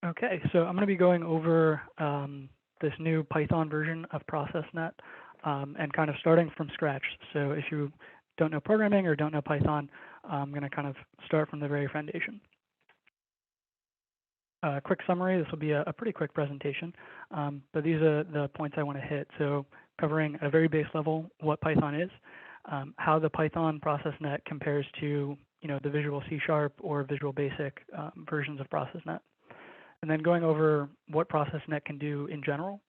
Okay, so I'm going to be going over this new Python version of ProcessNet and kind of starting from scratch. So if you don't know programming or don't know Python, I'm going to kind of start from the very foundation. Quick summary, this will be a pretty quick presentation, but these are the points I want to hit. So covering at a very base level what Python is, how the Python ProcessNet compares to the Visual C# or Visual Basic versions of ProcessNet. And then going over what ProcessNet can do in general.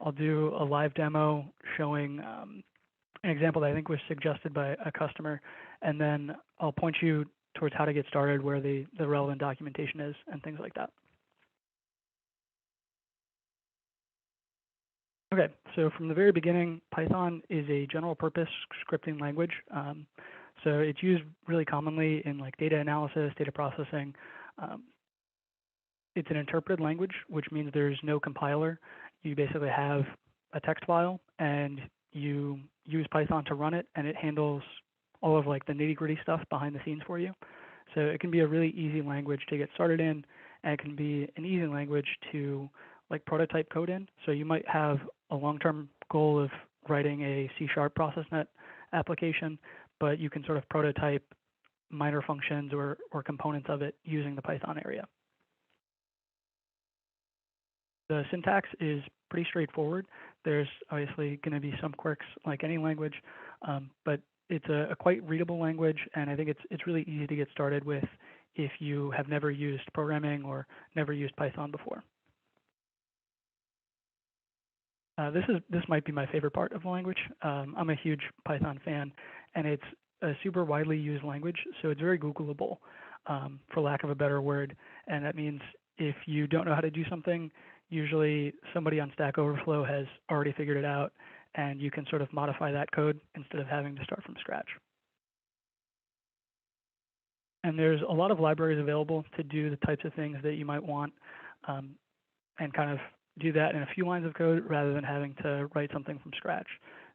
I'll do a live demo showing an example that I think was suggested by a customer, and then I'll point you towards how to get started, where the relevant documentation is, and things like that. Okay, so from the very beginning, Python is a general purpose scripting language. So it's used really commonly in like data analysis, data processing. It's an interpreted language, which means there's no compiler. You basically have a text file and you use Python to run it, and it handles all of like the nitty-gritty stuff behind the scenes for you. So it can be a really easy language to get started in, and it can be an easy language to like prototype code in. So you might have a long-term goal of writing a C# ProcessNet application, but you can sort of prototype minor functions or components of it using the Python area. The syntax is pretty straightforward. There's obviously going to be some quirks like any language, but it's a quite readable language, and I think it's really easy to get started with if you have never used programming or never used Python before. This might be my favorite part of the language. I'm a huge Python fan, and it's a super widely used language, so it's very Googleable, for lack of a better word. And that means if you don't know how to do something, usually somebody on Stack Overflow has already figured it out, and you can sort of modify that code instead of having to start from scratch. And there's a lot of libraries available to do the types of things that you might want, and kind of do that in a few lines of code rather than having to write something from scratch.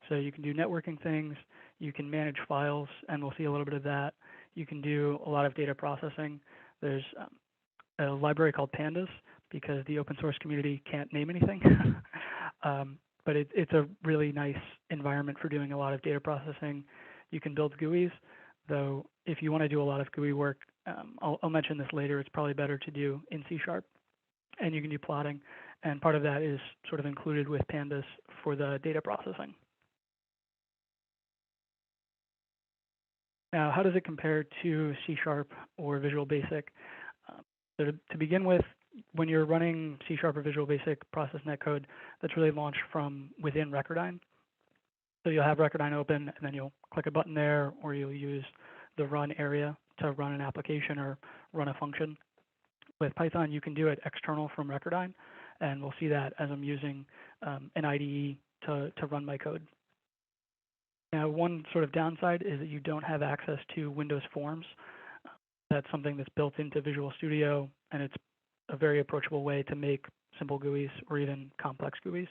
So you can do networking things, you can manage files, and we'll see a little bit of that. You can do a lot of data processing. There's a library called Pandas, because the open source community can't name anything. But it's a really nice environment for doing a lot of data processing. You can build GUIs, though if you want to do a lot of GUI work, I'll mention this later, it's probably better to do in C#. And you can do plotting, and part of that is sort of included with Pandas for the data processing. Now, how does it compare to C# or Visual Basic? So to begin with, when you're running C# or Visual Basic ProcessNet code, that's really launched from within RecurDyn. So you'll have RecurDyn open, and then you'll click a button there, or you'll use the run area to run an application or run a function. With Python, you can do it external from RecurDyn, and we'll see that as I'm using an IDE to run my code. Now, one sort of downside is that you don't have access to Windows Forms. That's something that's built into Visual Studio, and it's a very approachable way to make simple GUIs or even complex GUIs.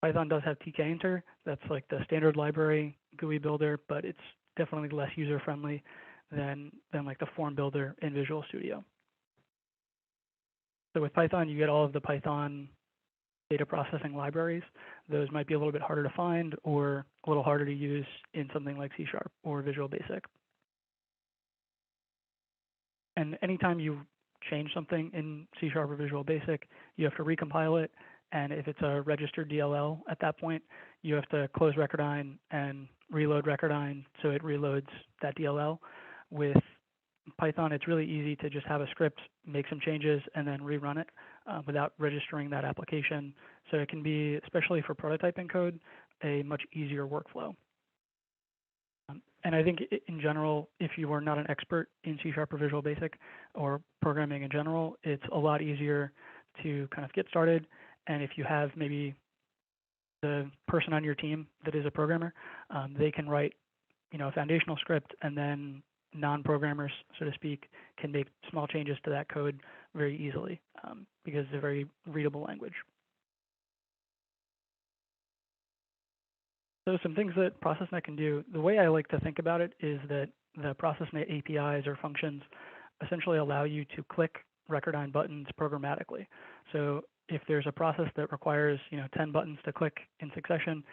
Python does have tkinter. That's like the standard library GUI builder, but it's definitely less user-friendly than like the form builder in Visual Studio. So with Python, you get all of the Python data processing libraries. Those might be a little bit harder to find or a little harder to use in something like C# or Visual Basic. And anytime you change something in C# or Visual Basic, you have to recompile it. And if it's a registered DLL at that point, you have to close RecurDyn and reload RecurDyn so it reloads that DLL. With Python, it's really easy to just have a script, make some changes, and then rerun it without registering that application. So it can be, especially for prototyping code, a much easier workflow. And I think in general, if you are not an expert in C# or Visual Basic or programming in general, it's a lot easier to kind of get started. And if you have maybe the person on your team that is a programmer, they can write, a foundational script, and then non-programmers, so to speak, can make small changes to that code very easily because it's a very readable language. So some things that ProcessNet can do, the way I like to think about it is that the ProcessNet APIs or functions essentially allow you to click RecurDyn buttons programmatically. So if there's a process that requires 10 buttons to click in succession,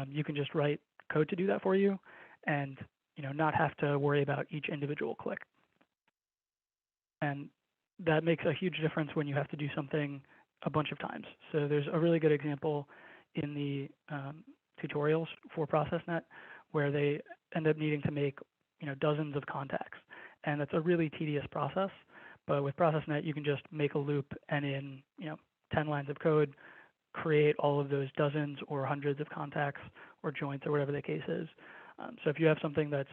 you can just write code to do that for you, and not have to worry about each individual click. And that makes a huge difference when you have to do something a bunch of times. So there's a really good example in the tutorials for ProcessNet where they end up needing to make dozens of contacts, and that's a really tedious process. But with ProcessNet, you can just make a loop and in 10 lines of code create all of those dozens or hundreds of contacts or joints or whatever the case is. So if you have something that's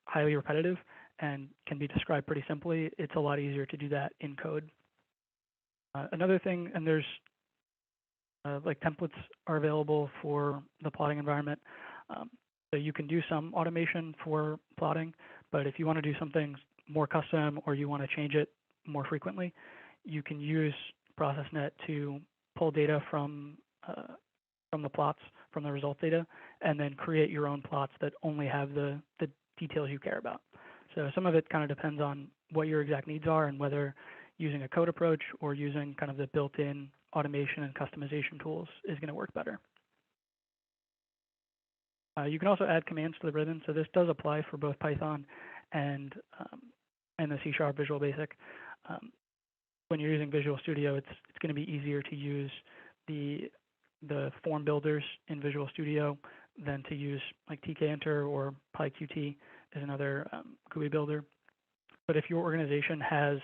highly repetitive and can be described pretty simply, it's a lot easier to do that in code. Another thing, and there's like templates are available for the plotting environment. So you can do some automation for plotting, but if you want to do something more custom or you want to change it more frequently, you can use ProcessNet to pull data from the plots, from the result data, and then create your own plots that only have the details you care about. So some of it kind of depends on what your exact needs are and whether using a code approach or using kind of the built-in automation and customization tools is going to work better. You can also add commands to the ribbon. So this does apply for both Python and the C# Visual Basic. When you're using Visual Studio, it's going to be easier to use the form builders in Visual Studio than to use like tkenter or PyQt is another GUI builder. But if your organization has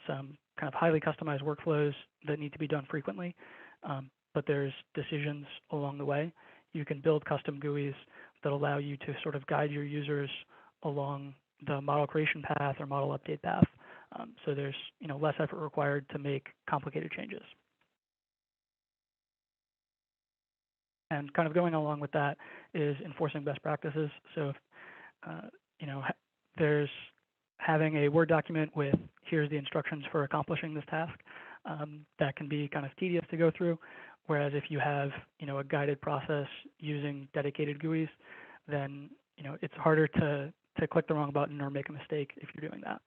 some kind of highly customized workflows that need to be done frequently, but there's decisions along the way, you can build custom GUIs that allow you to sort of guide your users along the model creation path or model update path. So there's less effort required to make complicated changes. And kind of going along with that is enforcing best practices. So if, there's having a Word document with here's the instructions for accomplishing this task, that can be kind of tedious to go through. Whereas if you have a guided process using dedicated GUIs, then it's harder to click the wrong button or make a mistake if you're doing that.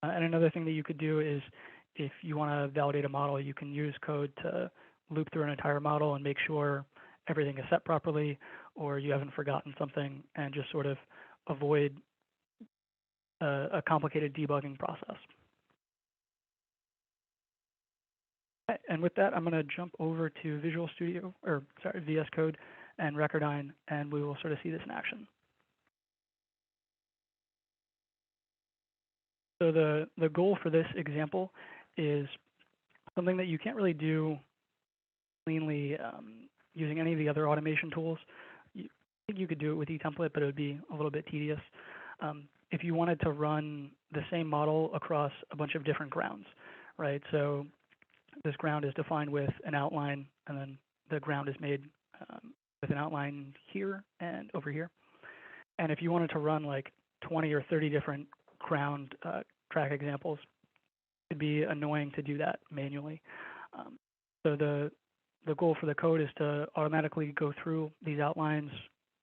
And another thing that you could do is if you want to validate a model, you can use code to loop through an entire model and make sure everything is set properly, or you haven't forgotten something, and just sort of avoid a complicated debugging process. And with that, I'm going to jump over to Visual Studio, or sorry, VS Code and RecurDyn, and we will sort of see this in action. So the goal for this example is something that you can't really do cleanly using any of the other automation tools. I think you could do it with eTemplate, but it would be a little bit tedious. If you wanted to run the same model across a bunch of different grounds, right? So this ground is defined with an outline, and then the ground is made with an outline here and over here. And if you wanted to run like 20 or 30 different ground track examples, it'd be annoying to do that manually. So the goal for the code is to automatically go through these outlines,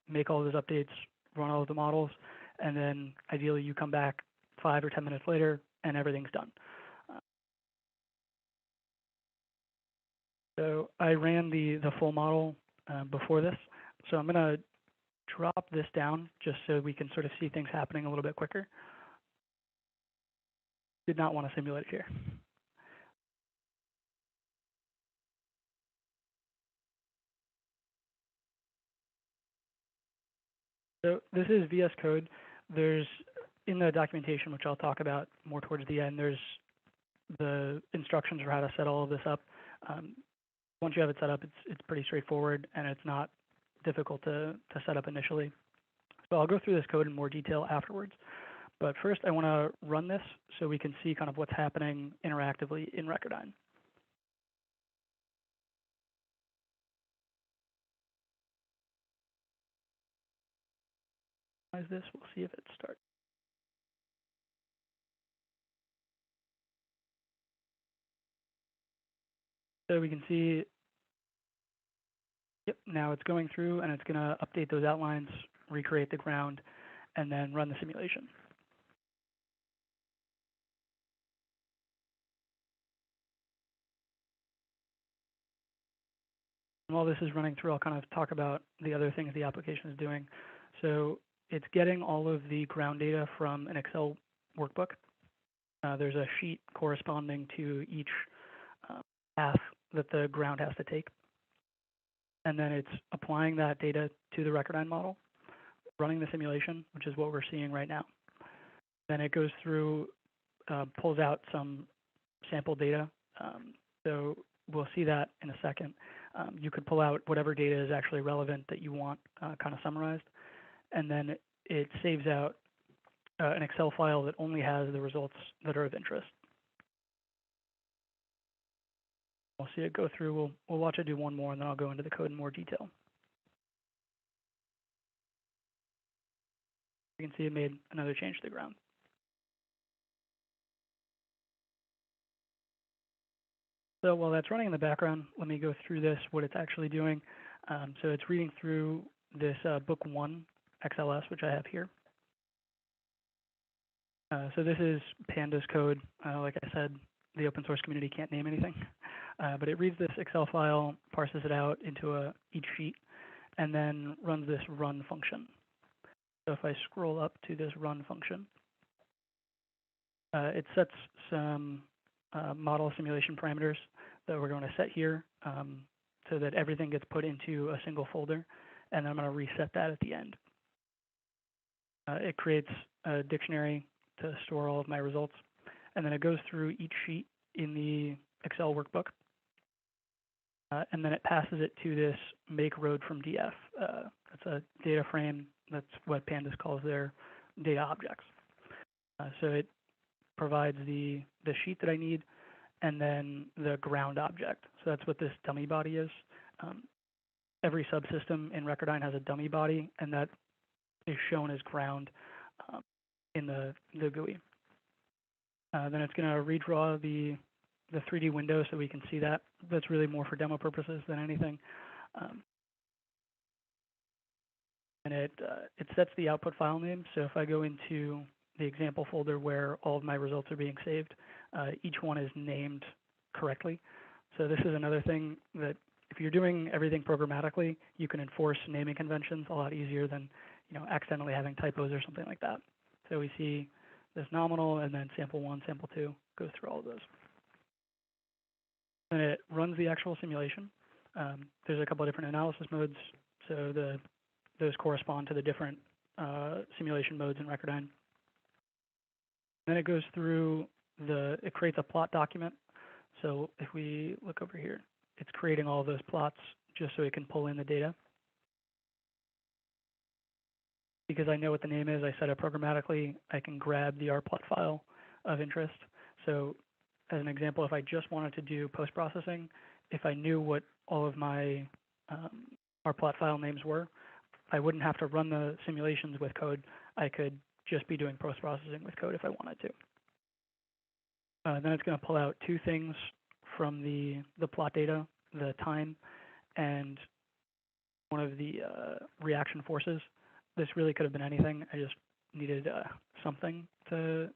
make all those updates, run all of the models, and then ideally you come back 5 or 10 minutes later and everything's done. So I ran the full model before this. So I'm going to drop this down just so we can sort of see things happening a little bit quicker. Did not want to simulate it here. So this is VS Code. There's, in the documentation, which I'll talk about more towards the end, there's the instructions for how to set all of this up. Once you have it set up, it's pretty straightforward, and it's not difficult to set up initially. So I'll go through this code in more detail afterwards. But first, I want to run this so we can see kind of what's happening interactively in RecurDyn. This, we'll see if it starts. So we can see, yep, now it's going through and it's going to update those outlines, recreate the ground, and then run the simulation. And while this is running through, I'll kind of talk about the other things the application is doing. So it's getting all of the ground data from an Excel workbook. There's a sheet corresponding to each path that the ground has to take. And then it's applying that data to the RecurDyn model, running the simulation, which is what we're seeing right now. Then it goes through, pulls out some sample data. So we'll see that in a second. You could pull out whatever data is actually relevant that you want kind of summarized. And then it saves out an Excel file that only has the results that are of interest. We'll see it go through. We'll watch it do one more, and then I'll go into the code in more detail. You can see it made another change to the ground. So while that's running in the background, let me go through this, what it's actually doing. So it's reading through this book 1 XLS, which I have here. So this is Pandas code. Like I said, the open source community can't name anything. But it reads this Excel file, parses it out into each sheet, and then runs this run function. So if I scroll up to this run function, it sets some model simulation parameters that we're going to set here so that everything gets put into a single folder, and then I'm going to reset that at the end. It creates a dictionary to store all of my results, and then it goes through each sheet in the Excel workbook, and then it passes it to this make road from DF. That's a data frame. That's what Pandas calls their data objects. So it provides the sheet that I need, and then the ground object. So that's what this dummy body is. Every subsystem in RecurDyn has a dummy body, and that is shown as ground in the GUI. Then it's going to redraw the 3D window so we can see that. That's really more for demo purposes than anything. And it sets the output file name. So if I go into the example folder where all of my results are being saved, each one is named correctly. So this is another thing that if you're doing everything programmatically, you can enforce naming conventions a lot easier than accidentally having typos or something like that. So we see this nominal, and then sample 1, sample 2 goes through all of those. And it runs the actual simulation. There's a couple of different analysis modes. So those correspond to the different simulation modes in RecurDyn. Then it goes through it creates a plot document. So if we look over here, it's creating all of those plots just so it can pull in the data. Because I know what the name is, I set it programmatically, I can grab the rplot file of interest. So as an example, if I just wanted to do post-processing, if I knew what all of my rplot file names were, I wouldn't have to run the simulations with code. I could just be doing post-processing with code if I wanted to. Then it's going to pull out two things from the plot data, the time and one of the reaction forces. This really could have been anything. I just needed something to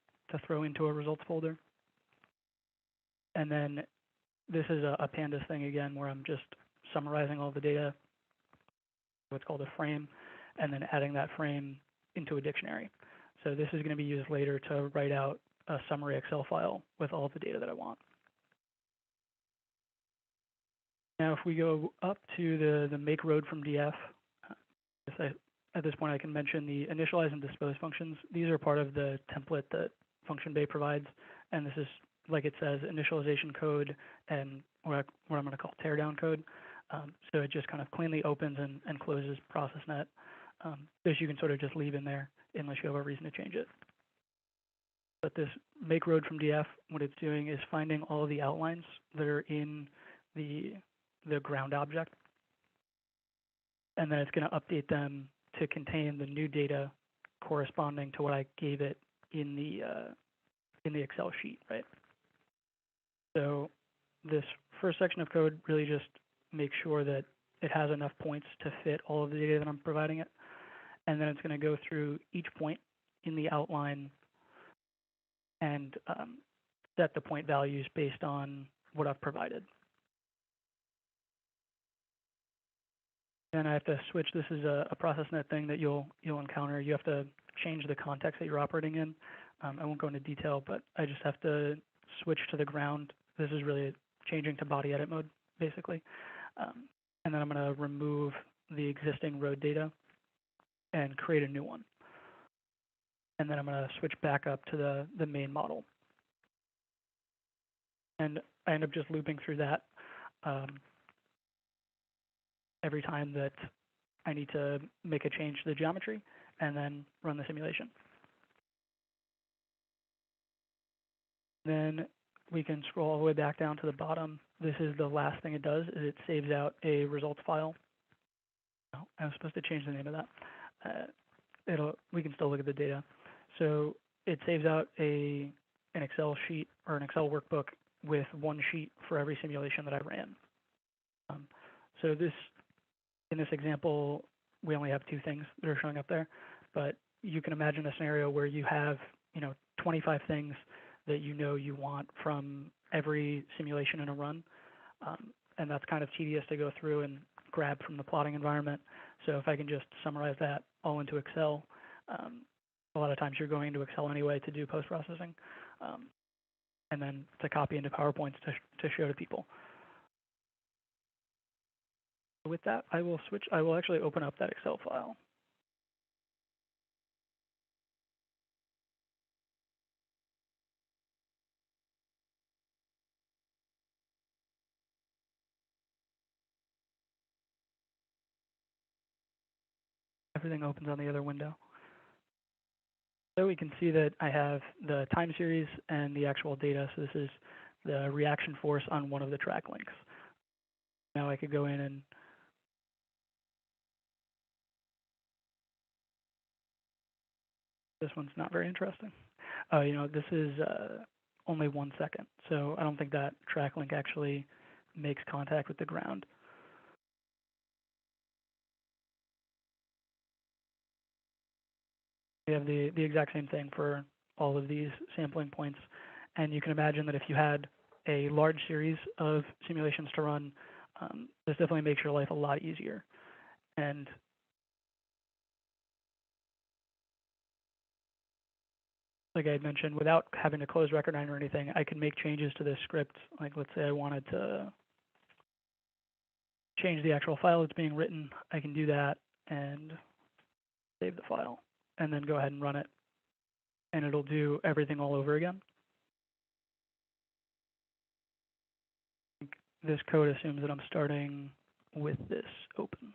throw into a results folder. And then this is a Pandas thing again, where I'm just summarizing all the data, what's called a frame, and then adding that frame into a dictionary. So this is going to be used later to write out a summary Excel file with all of the data that I want. Now, if we go up to the make road from DF, at this point I can mention the initialize and dispose functions. These are part of the template that function bay provides, and this is, like it says, initialization code and what I'm going to call teardown code. So it just kind of cleanly opens and closes ProcessNet. This you can sort of just leave in there unless you have a reason to change it. But this make road from DF, what it's doing is finding all of the outlines that are in the ground object, and then it's going to update them to contain the new data corresponding to what I gave it in the Excel sheet, right? So this first section of code really just makes sure that it has enough points to fit all of the data that I'm providing it, and then it's going to go through each point in the outline and set the point values based on what I've provided. Then I have to switch. This is a ProcessNet thing that you'll encounter. You have to change the context that you're operating in. I won't go into detail, but I just have to switch to the ground. This is really changing to body edit mode, basically. And then I'm going to remove the existing road data and create a new one. And then I'm going to switch back up to the main model. And I end up just looping through that every time that I need to make a change to the geometry and then run the simulation. Then we can scroll all the way back down to the bottom. This is the last thing it does, is it saves out a results file. Oh, I was supposed to change the name of that. We can still look at the data. So it saves out an Excel sheet or an Excel workbook with one sheet for every simulation that I ran. So in this example, we only have 2 things that are showing up there, but you can imagine a scenario where you have 25 things that you want from every simulation in a run, and that's kind of tedious to go through and grab from the plotting environment. So if I can just summarize that all into Excel, a lot of times you're going into Excel anyway to do post-processing, and then to copy into PowerPoints to show to people. With that, I will actually open up that Excel file. Everything opens on the other window. So we can see that I have the time series and the actual data. So this is the reaction force on one of the track links. Now I could go in and this one's not very interesting. This is only 1 second. So I don't think that track link actually makes contact with the ground. We have the exact same thing for all of these sampling points. And you can imagine that if you had a large series of simulations to run, this definitely makes your life a lot easier. And like I had mentioned, without having to close RecurDyn or anything, I can make changes to this script. Like let's say I wanted to change the actual file that's being written. I can do that and save the file and then go ahead and run it. And it'll do everything all over again. This code assumes that I'm starting with this open.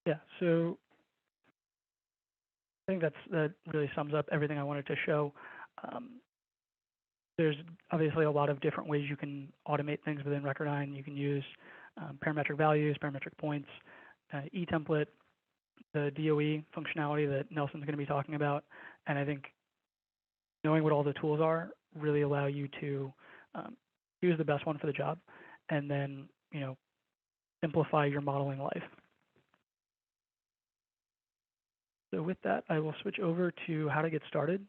Yeah, so I think that really sums up everything I wanted to show. There's obviously a lot of different ways you can automate things within RecurDyn. You can use parametric values, parametric points, eTemplate, the DOE functionality that Nelson's going to be talking about. And I think knowing what all the tools are really allow you to choose the best one for the job and then, simplify your modeling life. So with that, I will switch over to how to get started.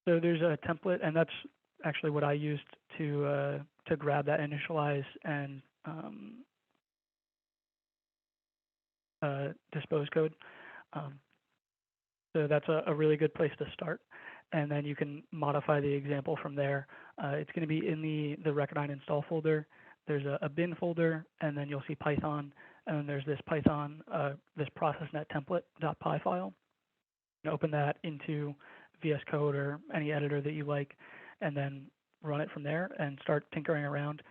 So there's a template, and that's actually what I used to grab that initialize and dispose code. So that's a really good place to start. And then you can modify the example from there. It's going to be in the RecurDyn install folder. There's a bin folder, and then you'll see Python. And then there's this Python, this ProcessNet template.py file. You can open that into VS Code or any editor that you like, and then run it from there and start tinkering around.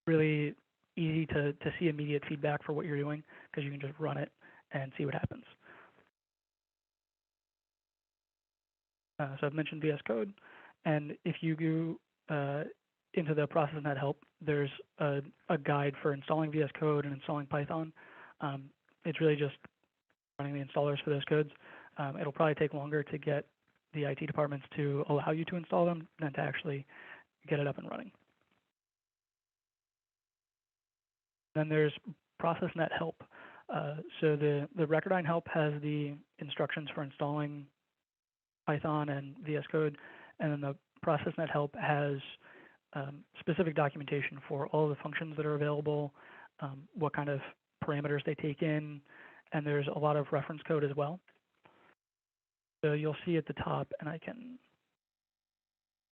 Really easy to see immediate feedback for what you're doing because you can just run it and see what happens. So I've mentioned VS Code, and if you go into the ProcessNet help, there's a guide for installing VS Code and installing Python. It's really just running the installers for those codes. It'll probably take longer to get the IT departments to allow you to install them than to actually get it up and running. Then there's ProcessNet help. So the RecurDyn help has the instructions for installing Python and VS Code, and then the ProcessNet help has specific documentation for all of the functions that are available, what kind of parameters they take in, and there's a lot of reference code as well. So you'll see at the top, and I can,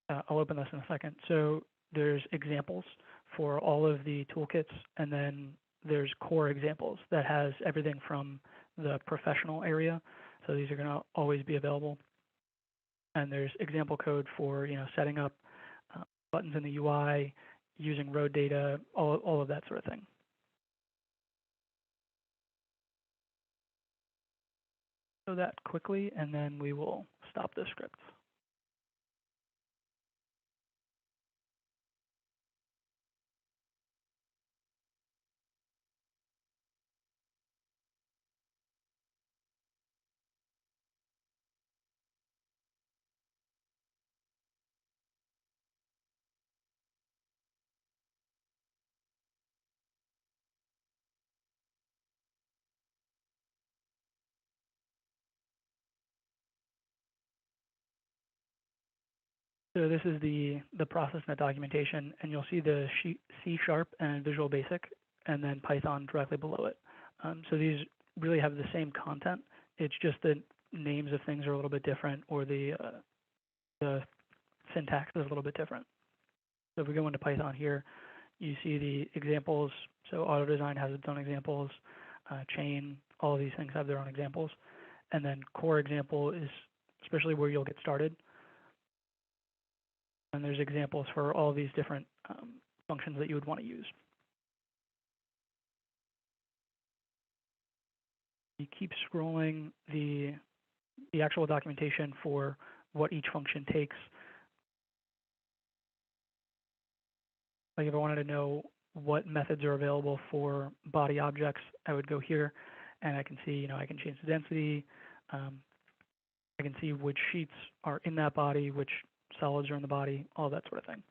I'll open this in a second. So there's examples for all of the toolkits, and then there's core examples that has everything from the professional area. So these are going to always be available. And there's example code for, setting up buttons in the UI, using road data, all of that sort of thing. So that quickly, and then we will stop the script. So this is the ProcessNet documentation, and you'll see the C# and Visual Basic, and then Python directly below it. So these really have the same content. It's just the names of things are a little bit different, or the syntax is a little bit different. So if we go into Python here, you see the examples. So auto design has its own examples. Chain, all of these things have their own examples. And then core example is especially where you'll get started. And there's examples for all of these different functions that you would want to use. You keep scrolling, the actual documentation for what each function takes. Like if I wanted to know what methods are available for body objects, I would go here, and I can see, I can change the density. I can see which sheets are in that body, which solids are in the body, all that sort of thing.